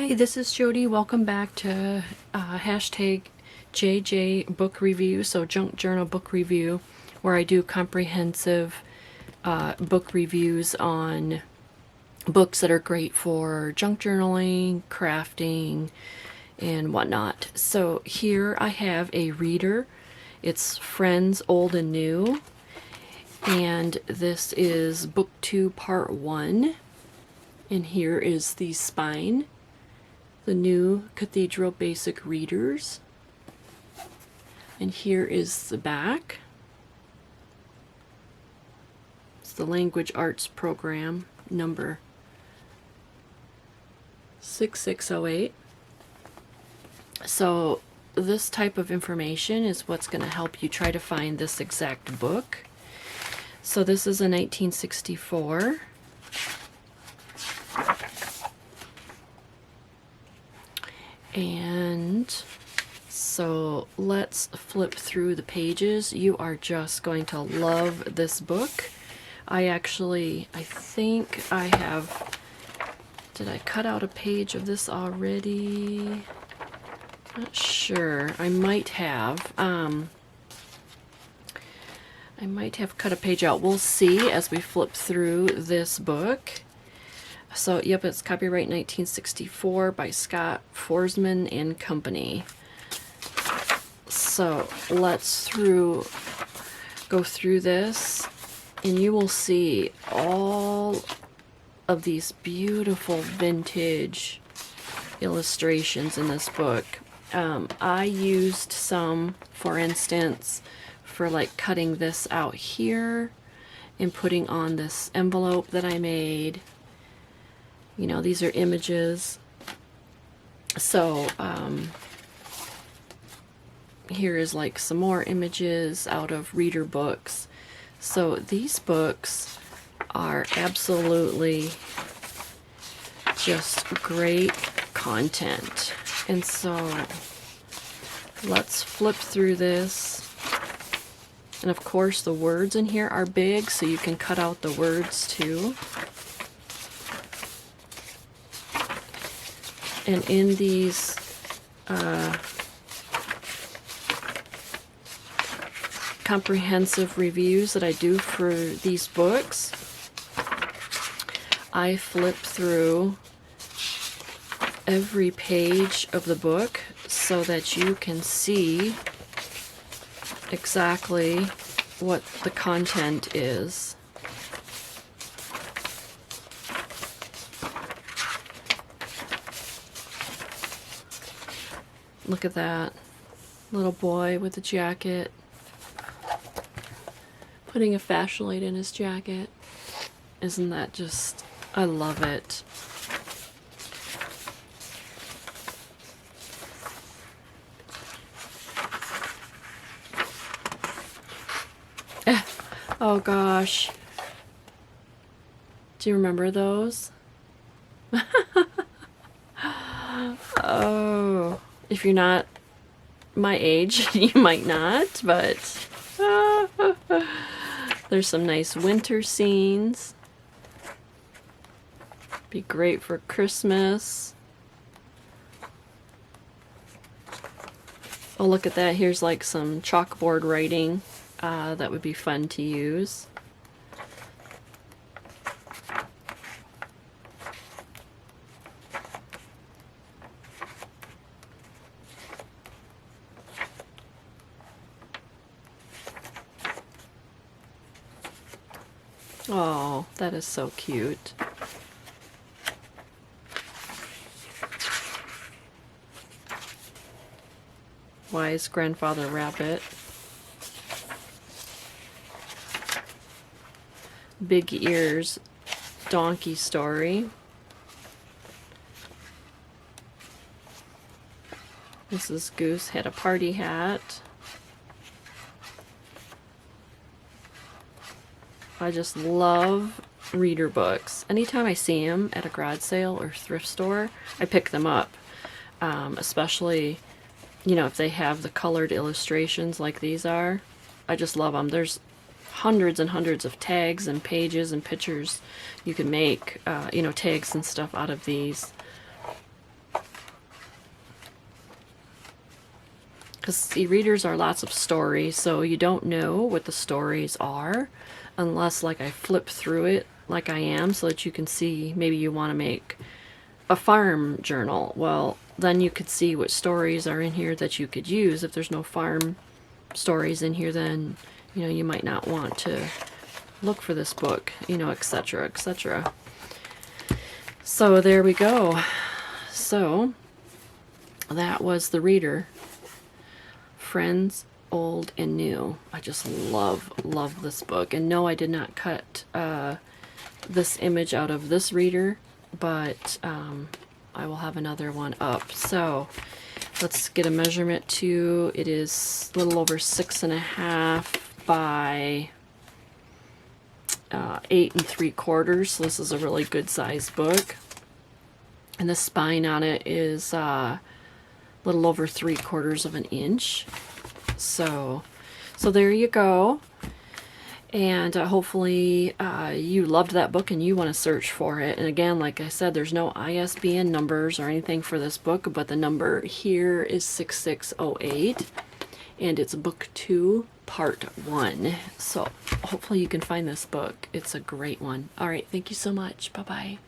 Hi, this is Jody. Welcome back to hashtag JJ Book Review, so Junk Journal Book Review, where I do comprehensive book reviews on books that are great for junk journaling, crafting, and whatnot. So here I have a reader. It's Friends Old and New, and this is Book 2, Part 1. And here is the spine. The new Cathedral Basic Readers. And here is the back. It's the Language Arts Program number 6608. So this type of information is what's going to help you try to find this exact book. So this is a 1964. And so let's flip through the pages. You are just going to love this book. I think I have, did I cut out a page of this already? Not sure. I might have. I might have cut a page out. We'll see as we flip through this book. So, yep, it's copyright 1964 by Scott Forsman and Company. So, let's go through this, and you will see all of these beautiful vintage illustrations in this book. I used some, for instance, for like cutting this out here and putting on this envelope that I made. You know, these are images. So here is like some more images out of reader books. So these books are absolutely just great content. And so let's flip through this. And of course the words in here are big, so you can cut out the words too. And in these comprehensive reviews that I do for these books, I flip through every page of the book so that you can see exactly what the content is. Look at that little boy with a jacket, putting a flashlight in his jacket. Isn't that just, I love it. Oh gosh. Do you remember those? Oh. If you're not my age, you might not, but there's some nice winter scenes. Be great for Christmas. Oh, look at that. Here's like some chalkboard writing that would be fun to use. Oh, that is so cute. Wise Grandfather Rabbit. Big Ears Donkey Story. Mrs. Goose had a party hat. I just love reader books. Anytime I see them at a garage sale or thrift store, I pick them up. Especially, you know, if they have the colored illustrations like these are. I just love them. There's hundreds and hundreds of tags and pages and pictures you can make, you know, tags and stuff out of these. because e-readers are lots of stories, so you don't know what the stories are unless like I flip through it like I am, so that you can see. Maybe you want to make a farm journal. Well, then you could see what stories are in here that you could use. If there's no farm stories in here, then you know you might not want to look for this book, you know, etc., etc. So there we go. So that was The Reader. Friends Old and New. I just love this book. And no, I did not cut this image out of this reader, but I will have another one up. So let's get a measurement too. It is a little over 6.5 by 8 3/4. So this is a really good sized book. And the spine on it is a little over 3/4 of an inch. So there you go. And hopefully you loved that book and you want to search for it. And again, like I said, there's no ISBN numbers or anything for this book, but the number here is 6608, and it's book 2, part 1. So hopefully you can find this book. It's a great one. All right, thank you so much. Bye-bye.